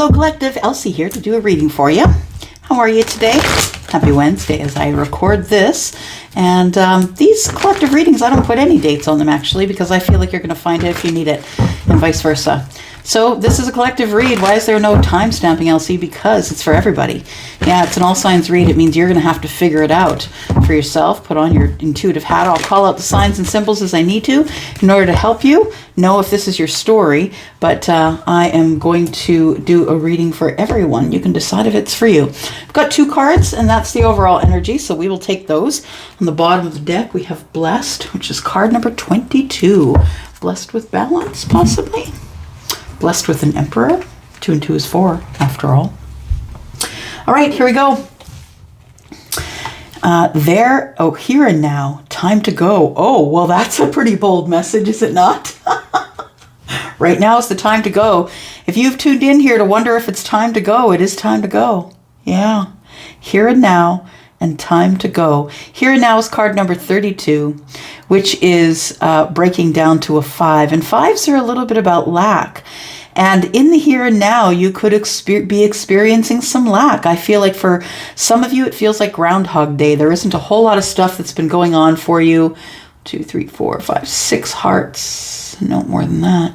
Hello Collective, Elsie here to do a reading for you. How are you today? Happy Wednesday as I record this. And these collective readings, I don't put any dates on them actually because I feel like you're going to find it if you need it and vice versa. So this is a collective read. Why is there no time stamping, Elsie? Because it's for everybody. Yeah, it's an all signs read. It means you're going to have to figure it out for yourself. Put on your intuitive hat. I'll call out the signs and symbols as I need to in order to help you know if this is your story. But I am going to do a reading for everyone. You can decide if it's for you. I've got 2 cards, and that's the overall energy. So we will take those. On the bottom of the deck, we have Blessed, which is card number 22. Blessed with balance, possibly. Blessed with an Emperor. 2 and 2 is 4, after all. All right, here we go. Here and now, time to go. Oh, well, that's a pretty bold message, is it not? Right now is the time to go. If you've tuned in here to wonder if it's time to go, it is time to go. Yeah, here and now and time to go. Here and now is card number 32, which is breaking down to a 5. And 5s are a little bit about lack. And in the here and now, you could be experiencing some lack. I feel like for some of you, it feels like Groundhog Day. There isn't a whole lot of stuff that's been going on for you. 2, 3, 4, 5, 6 hearts. No more than that.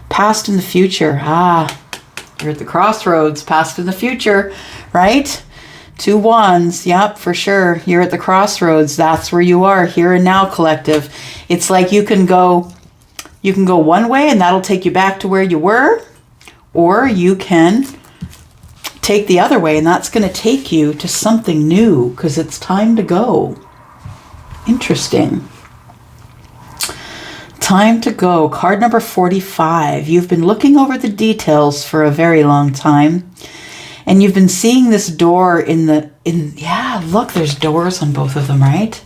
Past and the future. You're at the crossroads. Past and the future, right? 2 wands. Yep, for sure. You're at the crossroads. That's where you are. Here and now, collective. It's like you can go one way and that'll take you back to where you were, or you can take the other way and that's going to take you to something new because it's time to go. Interesting. Time to go. Card number 45. You've been looking over the details for a very long time. And you've been seeing this door yeah, look, there's doors on both of them, right?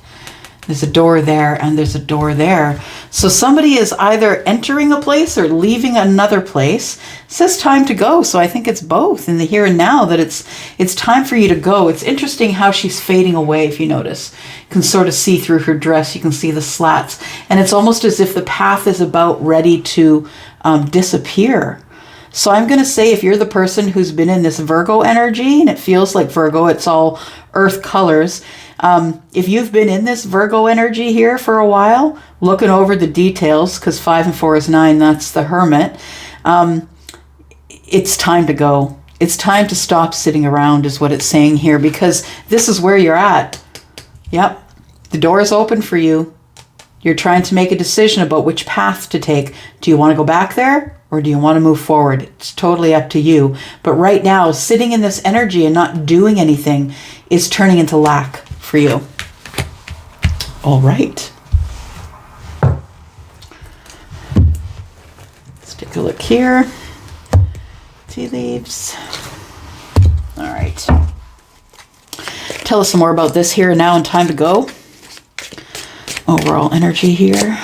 There's a door there and there's a door there. So somebody is either entering a place or leaving another place. It says time to go. So I think it's both in the here and now that it's time for you to go. It's interesting how she's fading away, if you notice. You can sort of see through her dress. You can see the slats. And it's almost as if the path is about ready to disappear. So I'm going to say if you're the person who's been in this Virgo energy, and it feels like Virgo, it's all earth colors. If you've been in this Virgo energy here for a while, looking over the details, because 5 and 4 is 9, that's the Hermit, it's time to go. It's time to stop sitting around is what it's saying here, because this is where you're at. Yep, the door is open for you. You're trying to make a decision about which path to take. Do you want to go back there? Or do you want to move forward? It's totally up to you. But right now, sitting in this energy and not doing anything is turning into lack for you. All right. Let's take a look here. Tea leaves. All right. Tell us some more about this here and now and time to go. Overall energy here.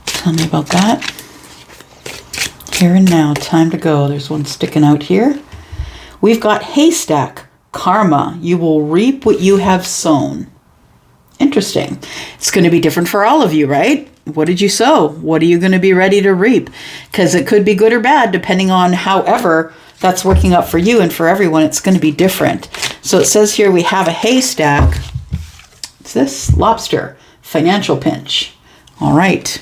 Tell me about that. Here and now, time to go. There's one sticking out here. We've got haystack, karma. You will reap what you have sown. Interesting. It's going to be different for all of you, right? What did you sow? What are you going to be ready to reap? Because it could be good or bad, depending on however that's working out for you, and for everyone, it's going to be different. So it says here we have a haystack. What's this? Lobster. Financial pinch. All right.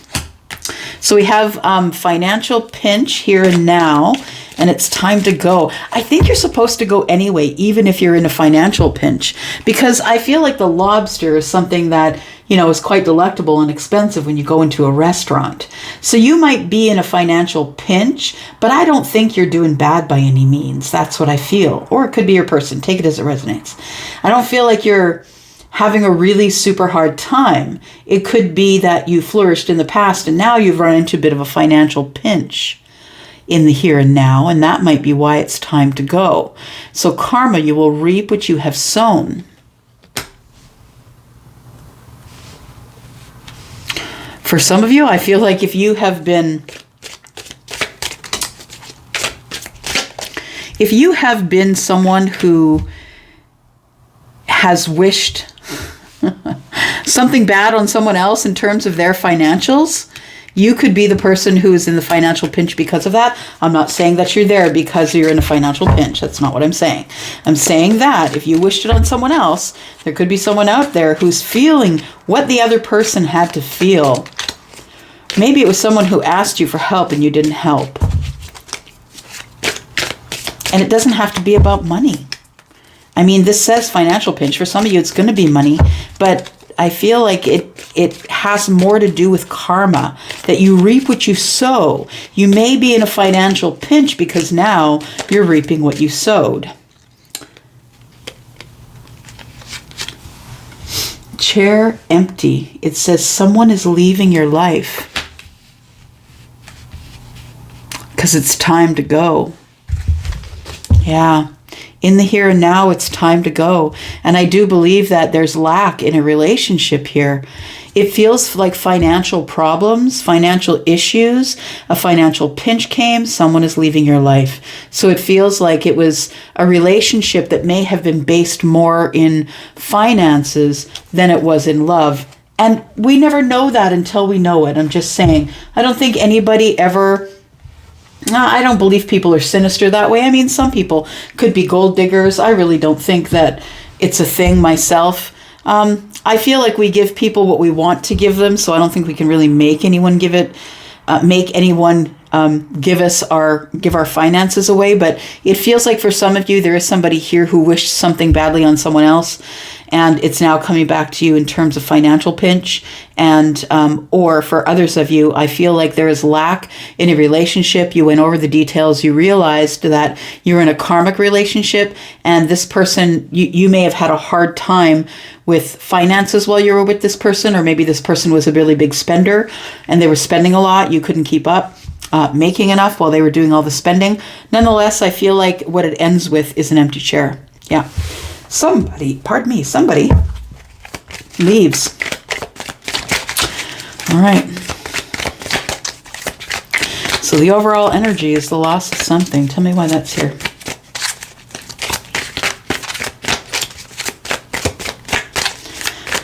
So we have financial pinch here and now, and it's time to go. I think you're supposed to go anyway, even if you're in a financial pinch, because I feel like the lobster is something that, you know, is quite delectable and expensive when you go into a restaurant. So you might be in a financial pinch, but I don't think you're doing bad by any means. That's what I feel. Or it could be your person. Take it as it resonates. I don't feel like you're having a really super hard time. It could be that you flourished in the past and now you've run into a bit of a financial pinch in the here and now, and that might be why it's time to go. So karma, you will reap what you have sown. For some of you, I feel like if you have been someone who has wished something bad on someone else in terms of their financials, You could be the person who is in the financial pinch because of that. I'm not saying that you're there because you're in a financial pinch. That's not what I'm saying. I'm saying that if you wished it on someone else, there could be someone out there who's feeling what the other person had to feel. Maybe it was someone who asked you for help and you didn't help. And it doesn't have to be about money. I mean, this says financial pinch. For some of you, it's going to be money, but I feel like it has more to do with karma, that you reap what you sow. You may be in a financial pinch because now you're reaping what you sowed. Chair empty. It says someone is leaving your life because it's time to go. Yeah. In the here and now, it's time to go. And I do believe that there's lack in a relationship here. It feels like financial problems, financial issues, a financial pinch came, someone is leaving your life. So it feels like it was a relationship that may have been based more in finances than it was in love. And we never know that until we know it. I'm just saying, I don't think anybody ever... I don't believe people are sinister that way. I mean, some people could be gold diggers. I really don't think that it's a thing myself. I feel like we give people what we want to give them, so I don't think we can really make anyone give our finances away. But it feels like for some of you, there is somebody here who wished something badly on someone else, and it's now coming back to you in terms of financial pinch. And or for others of you, I feel like there is lack in a relationship. You went over the details. You realized that you're in a karmic relationship, and this person, you may have had a hard time with finances while you were with this person, or maybe this person was a really big spender and they were spending a lot. You couldn't keep up. Making enough while they were doing all the spending. Nonetheless, I feel like what it ends with is an empty chair. Yeah. Somebody leaves. All right. So the overall energy is the loss of something. Tell me why that's here.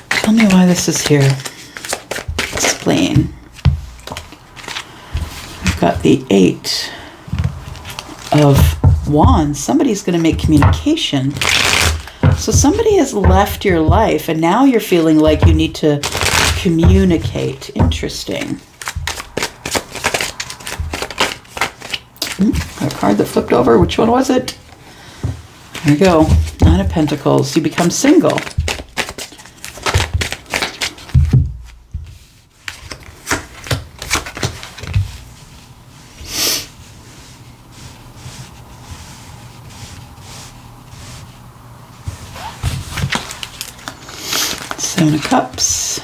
Tell me why this is here. Explain. Got the 8 of Wands. Somebody's going to make communication. So somebody has left your life and now you're feeling like you need to communicate. Interesting. Got a card that flipped over. Which one was it? There we go. 9 of Pentacles. You become single. Seven of Cups,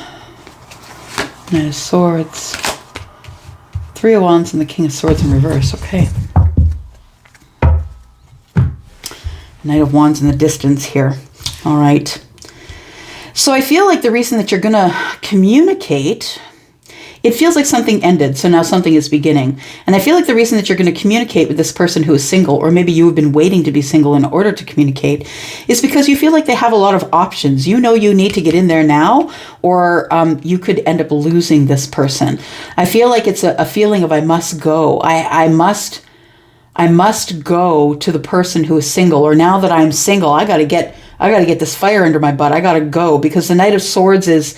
Knight of Swords, 3 of Wands, and the King of Swords in reverse. Okay. Knight of Wands in the distance here. All right. So I feel like the reason that you're going to communicate, it feels like something ended, so now something is beginning. And I feel like the reason that you're going to communicate with this person who is single, or maybe you have been waiting to be single in order to communicate, is because you feel like they have a lot of options. You know you need to get in there now, or you could end up losing this person. I feel like it's a feeling of I must go. I must go to the person who is single, or now that I'm single, I got to get this fire under my butt. I got to go, because the Knight of Swords is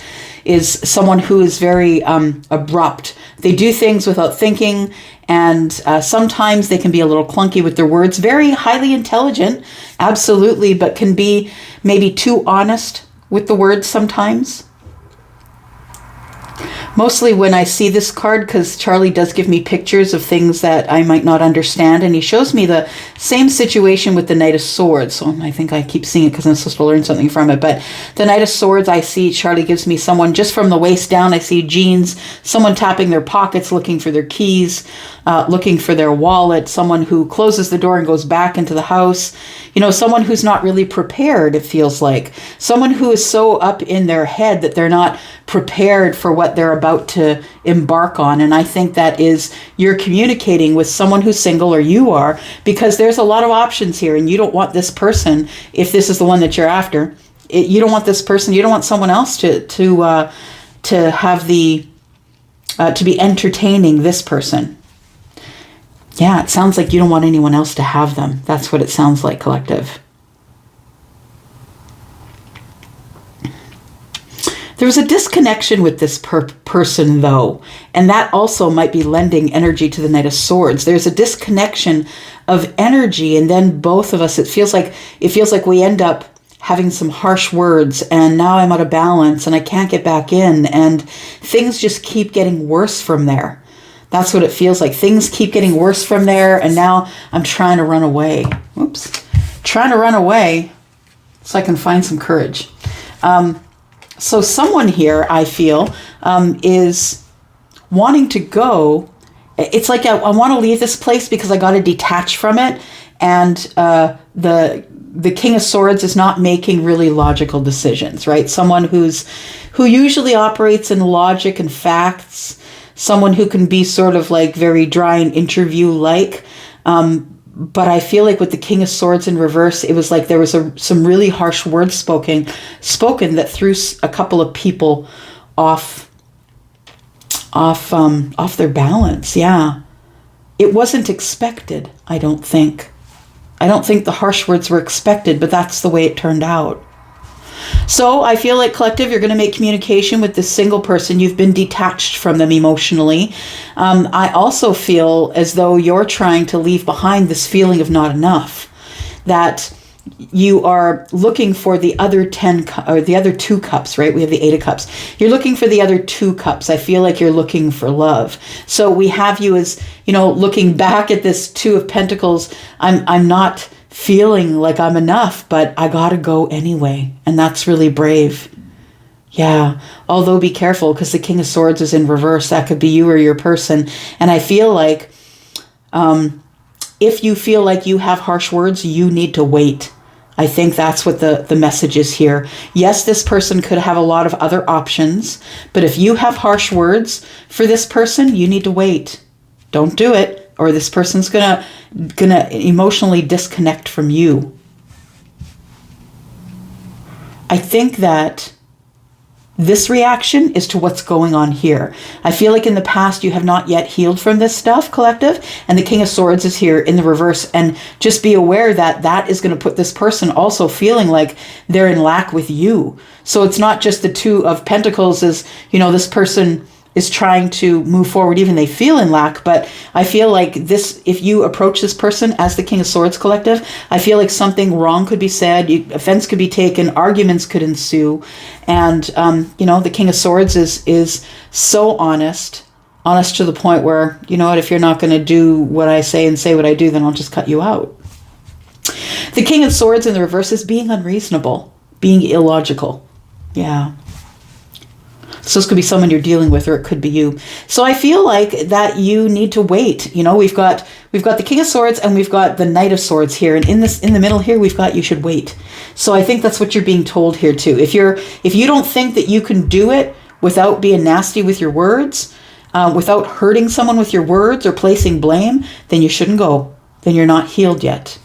someone who is very abrupt. They do things without thinking, and sometimes they can be a little clunky with their words. Very highly intelligent, absolutely, but can be maybe too honest with the words sometimes. Mostly when I see this card, because Charlie does give me pictures of things that I might not understand, and he shows me the same situation with the Knight of Swords. So I think I keep seeing it because I'm supposed to learn something from it. But the Knight of Swords, I see Charlie gives me someone just from the waist down. I see jeans, someone tapping their pockets, looking for their keys, looking for their wallet, someone who closes the door and goes back into the house. You know, someone who's not really prepared, it feels like. Someone who is so up in their head that they're not prepared for what they're about to embark on. And I think that is, you're communicating with someone who's single, or you are, because there's a lot of options here, and you don't want this person, if this is the one that you're after, you don't want this person, you don't want someone else to have the to be entertaining this person. Yeah, it sounds like you don't want anyone else to have them. That's what it sounds like, collective. There's a disconnection with this person, though, and that also might be lending energy to the Knight of Swords. There's a disconnection of energy, and then both of us, it feels like we end up having some harsh words, and now I'm out of balance, and I can't get back in, and things just keep getting worse from there. That's what it feels like. Things keep getting worse from there, and now I'm trying to run away. Oops. Trying to run away so I can find some courage. So someone here, I feel, is wanting to go. It's like I want to leave this place because I got to detach from it. And the King of Swords is not making really logical decisions, right? Someone who usually operates in logic and facts. Someone who can be sort of like very dry and interview-like. But I feel like with the King of Swords in reverse, it was like there was some really harsh words spoken that threw a couple of people off their balance. Yeah, it wasn't expected. I don't think the harsh words were expected, but that's the way it turned out. So I feel like, collective, you're going to make communication with this single person. You've been detached from them emotionally. I also feel as though you're trying to leave behind this feeling of not enough, that you are looking for the other 10 or the other 2 cups, right? We have the 8 of cups. You're looking for the other 2 cups. I feel like you're looking for love. So we have you as, looking back at this 2 of Pentacles. I'm not feeling like I'm enough, but I gotta go anyway. And that's really brave. Yeah. Although be careful, because the King of Swords is in reverse. That could be you or your person. And I feel like if you feel like you have harsh words, you need to wait. I think that's what the message is here. Yes, this person could have a lot of other options, but if you have harsh words for this person, you need to wait. Don't do it, or this person's gonna emotionally disconnect from you. I think that this reaction is to what's going on here. I feel like in the past you have not yet healed from this stuff, collective, and the King of Swords is here in the reverse. And just be aware that that is going to put this person also feeling like they're in lack with you. So it's not just the 2 of Pentacles is, this person is trying to move forward, even they feel in lack. But I feel like this, if you approach this person as the King of Swords, collective, I feel like something wrong could be said, offense could be taken, arguments could ensue. And, the King of Swords is so honest to the point where, if you're not going to do what I say and say what I do, then I'll just cut you out. The King of Swords in the reverse is being unreasonable, being illogical. Yeah. So this could be someone you're dealing with, or it could be you. So I feel like that you need to wait. We've got the King of Swords and we've got the Knight of Swords here, and in the middle here we've got you should wait. So I think that's what you're being told here too. If you don't think that you can do it without being nasty with your words, without hurting someone with your words or placing blame, then you shouldn't go. Then you're not healed yet.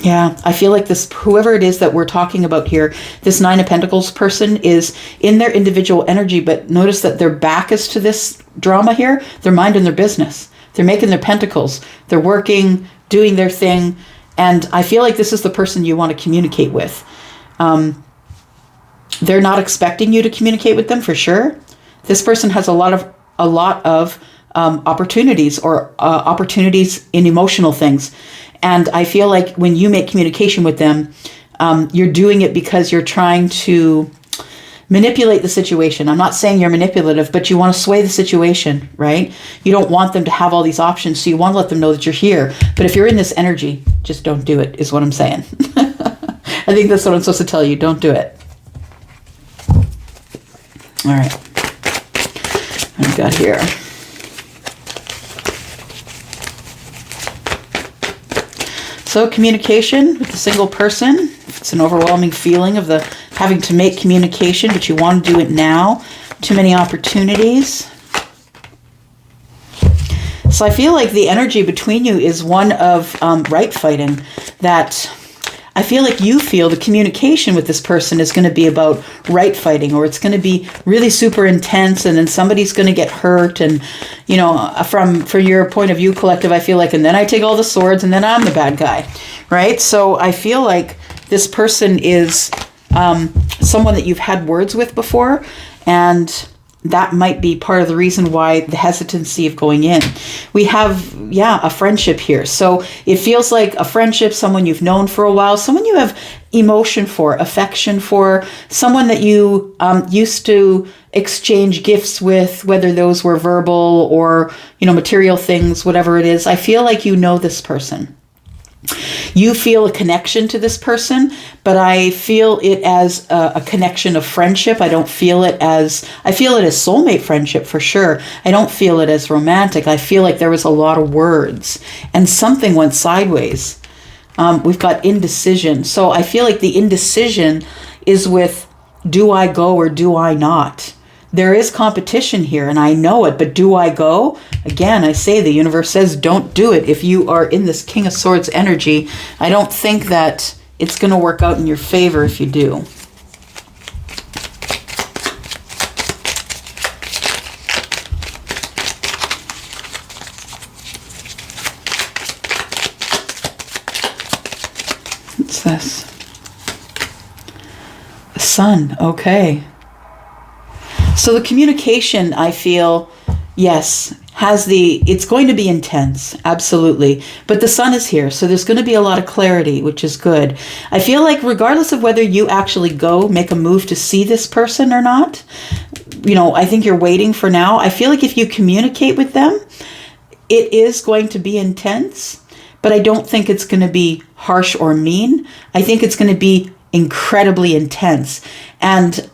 Yeah, I feel like this, whoever it is that we're talking about here, this 9 of Pentacles person is in their individual energy, but notice that their back is to this drama here. They're minding their business. They're making their pentacles. They're working, doing their thing. And I feel like this is the person you want to communicate with. They're not expecting you to communicate with them for sure. This person has a lot of opportunities or opportunities in emotional things. And I feel like when you make communication with them, you're doing it because you're trying to manipulate the situation. I'm not saying you're manipulative, but you want to sway the situation, right? You don't want them to have all these options, so you want to let them know that you're here. But if you're in this energy, just don't do it, is what I'm saying. I think that's what I'm supposed to tell you. Don't do it. All right. What do we got here? So communication with a single person. It's an overwhelming feeling of the having to make communication, but you want to do it now. Too many opportunities. So I feel like the energy between you is one of right fighting. That I feel like you feel the communication with this person is going to be about right fighting, or it's going to be really super intense, and then somebody's going to get hurt. And, from your point of view, collective, I feel like, and then I take all the swords and then I'm the bad guy, right? So I feel like this person is someone that you've had words with before, and that might be part of the reason why the hesitancy of going in. We have, a friendship here. So it feels like a friendship, someone you've known for a while, someone you have emotion for, affection for, someone that you used to exchange gifts with, whether those were verbal or, material things, whatever it is. I feel like you know this person. You feel a connection to this person, but I feel it as a connection of friendship. I feel it as soulmate friendship for sure. I don't feel it as romantic. I feel like there was a lot of words and something went sideways. We've got indecision. So I feel like the indecision is with, do I go or do I not? There is competition here and I know it, but do I go? Again, I say the universe says don't do it. If you are in this King of Swords energy, I don't think that it's going to work out in your favor if you do. What's this? The Sun. Okay. So the communication, I feel, yes, it's going to be intense, absolutely. But the Sun is here, so there's going to be a lot of clarity, which is good. I feel like regardless of whether you actually make a move to see this person or not, I think you're waiting for now. I feel like if you communicate with them, it is going to be intense, but I don't think it's going to be harsh or mean. I think it's going to be incredibly intense. And,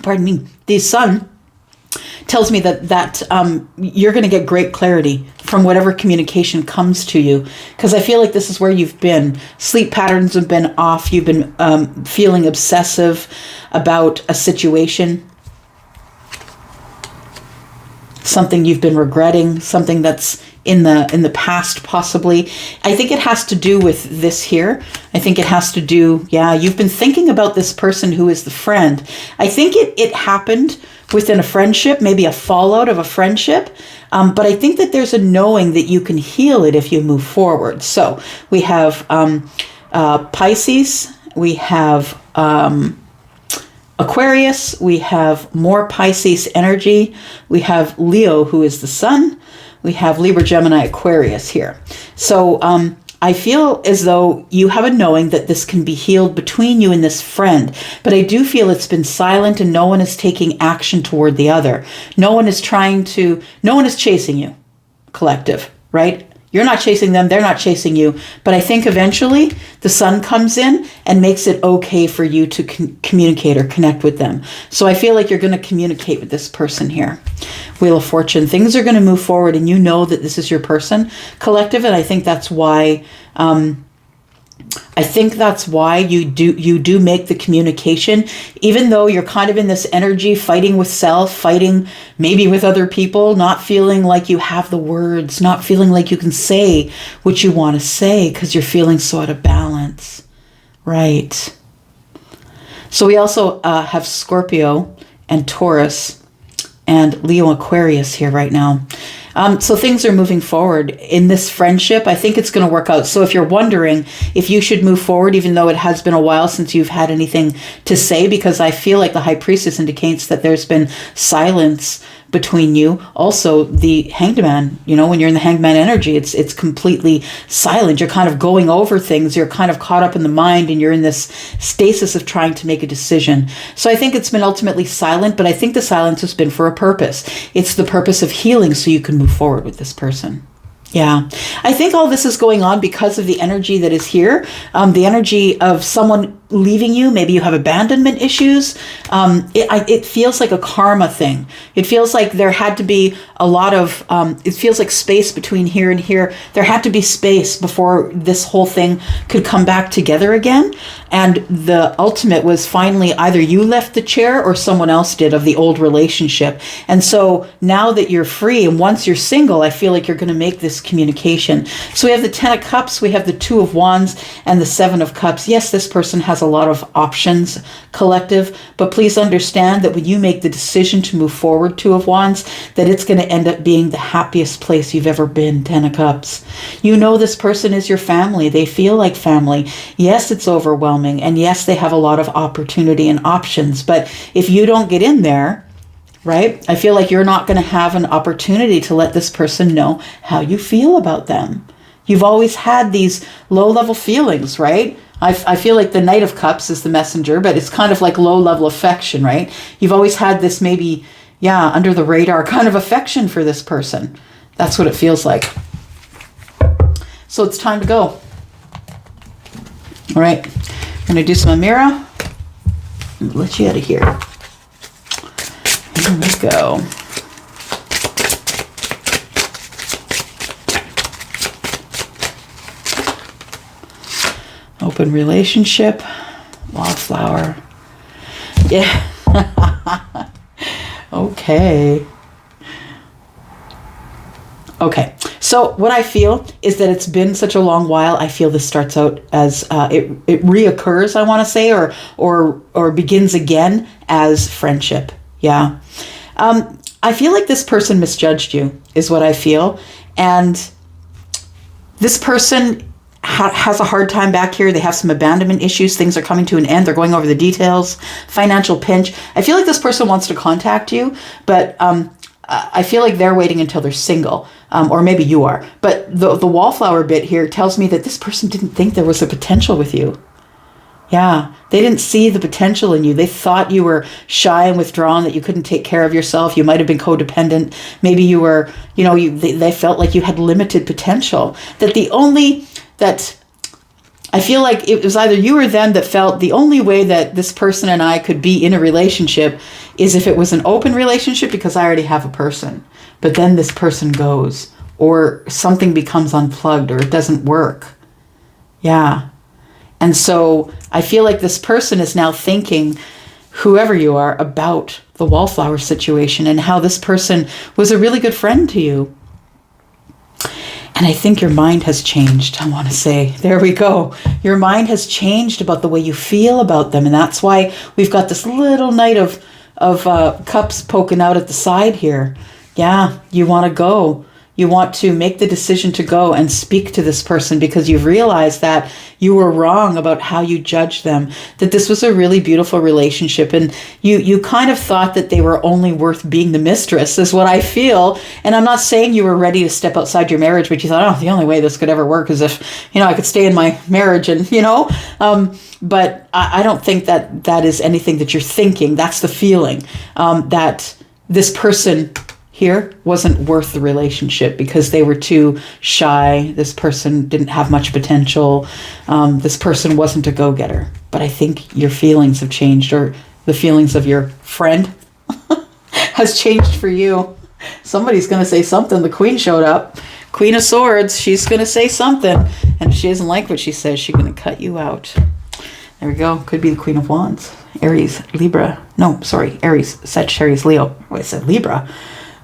pardon me, the Sun tells me that you're going to get great clarity from whatever communication comes to you, because I feel like this is where you've been. Sleep patterns have been off. You've been feeling obsessive about a situation, something you've been regretting, something that's in the past possibly. I think it has to do with this here. I think it has to do, you've been thinking about this person who is the friend. I think it happened within a friendship, maybe a fallout of a friendship. But I think that there's a knowing that you can heal it if you move forward. So we have Pisces, we have Aquarius, we have more Pisces energy, we have Leo, who is the Sun, we have Libra, Gemini, Aquarius here. So I feel as though you have a knowing that this can be healed between you and this friend, but I do feel it's been silent and no one is taking action toward the other. No one is chasing you, collective, right? You're not chasing them, they're not chasing you. But I think eventually the Sun comes in and makes it okay for you to communicate or connect with them. So I feel like you're going to communicate with this person here. Wheel of Fortune. Things are going to move forward and you know that this is your person, collective. And I think that's why you do make the communication, even though you're kind of in this energy, fighting with self, fighting maybe with other people, not feeling like you have the words, not feeling like you can say what you want to say because you're feeling so out of balance. Right. So we also have Scorpio and Taurus and Leo, Aquarius here right now. So things are moving forward in this friendship. I think it's going to work out. So if you're wondering if you should move forward, even though it has been a while since you've had anything to say, because I feel like the High Priestess indicates that there's been silence between you. Also, the Hanged Man, when you're in the Hanged Man energy, it's completely silent. You're kind of going over things. You're kind of caught up in the mind and you're in this stasis of trying to make a decision. So I think it's been ultimately silent, but I think the silence has been for a purpose. It's the purpose of healing so you can move forward with this person. Yeah, I think all this is going on because of the energy that is here, the energy of someone leaving you. Maybe you have abandonment issues. It feels like a karma thing. It feels like there had to be a lot of, it feels like space between here and here. There had to be space before this whole thing could come back together again. And the ultimate was finally either you left the chair or someone else did of the old relationship. And so now that you're free and once you're single, I feel like you're going to make this communication. So we have the 10 of Cups, we have the 2 of Wands, and the 7 of Cups. Yes, this person has a lot of options, collective, but please understand that when you make the decision to move forward, 2 of Wands, that it's going to end up being the happiest place you've ever been, 10 of Cups. You know this person is your family. They feel like family. Yes, it's overwhelming. And yes, they have a lot of opportunity and options. But if you don't get in there, right, I feel like you're not going to have an opportunity to let this person know how you feel about them. You've always had these low-level feelings, right? I feel like the Knight of Cups is the messenger, but it's kind of like low-level affection, right? You've always had this maybe, yeah, under the radar kind of affection for this person. That's what it feels like. So it's time to go. All right. I'm going to do some Amira. Let you out of here. Here we go. Open relationship. Wildflower. Yeah. Okay. Okay. So what I feel is that it's been such a long while. I feel this starts out as it reoccurs, I want to say, or begins again as friendship. Yeah. I feel like this person misjudged you is what I feel. And this person has a hard time back here. They have some abandonment issues. Things are coming to an end. They're going over the details. Financial pinch. I feel like this person wants to contact you, but I feel like they're waiting until they're single, or maybe you are. But the wallflower bit here tells me that this person didn't think there was a potential with you. Yeah, they didn't see the potential in you. They thought you were shy and withdrawn, that you couldn't take care of yourself. You might have been codependent. Maybe you were, they felt like you had limited potential. That I feel like it was either you or them that felt the only way that this person and I could be in a relationship is if it was an open relationship, because I already have a person. But then this person goes, or something becomes unplugged, or it doesn't work. Yeah. And so I feel like this person is now thinking, whoever you are, about the wallflower situation and how this person was a really good friend to you. And I think your mind has changed, I want to say. There we go. Your mind has changed about the way you feel about them. And that's why we've got this little Knight of Cups poking out at the side here. Yeah, you want to go. You want to make the decision to go and speak to this person because you've realized that you were wrong about how you judged them, that this was a really beautiful relationship. And you kind of thought that they were only worth being the mistress, is what I feel. And I'm not saying you were ready to step outside your marriage, but you thought, oh, the only way this could ever work is if, I could stay in my marriage and, but I don't think that is anything that you're thinking. That's the feeling, that this person here wasn't worth the relationship because they were too shy. This person didn't have much potential. This person wasn't a go-getter. But I think your feelings have changed, or the feelings of your friend has changed for you. Somebody's going to say something. The Queen showed up. Queen of Swords. She's going to say something. And if she doesn't like what she says, she's going to cut you out. There we go. Could be the Queen of Wands. Aries, Libra. No, sorry. Aries, Sagittarius, Leo. Oh, I said Libra.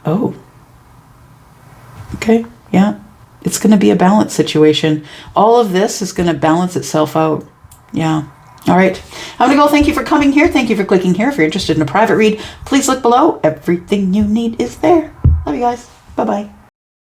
Oh, okay, yeah. It's going to be a balance situation. All of this is going to balance itself out. Yeah. All right. I'm going to go. Thank you for coming here. Thank you for clicking here. If you're interested in a private read, please look below. Everything you need is there. Love you guys. Bye-bye.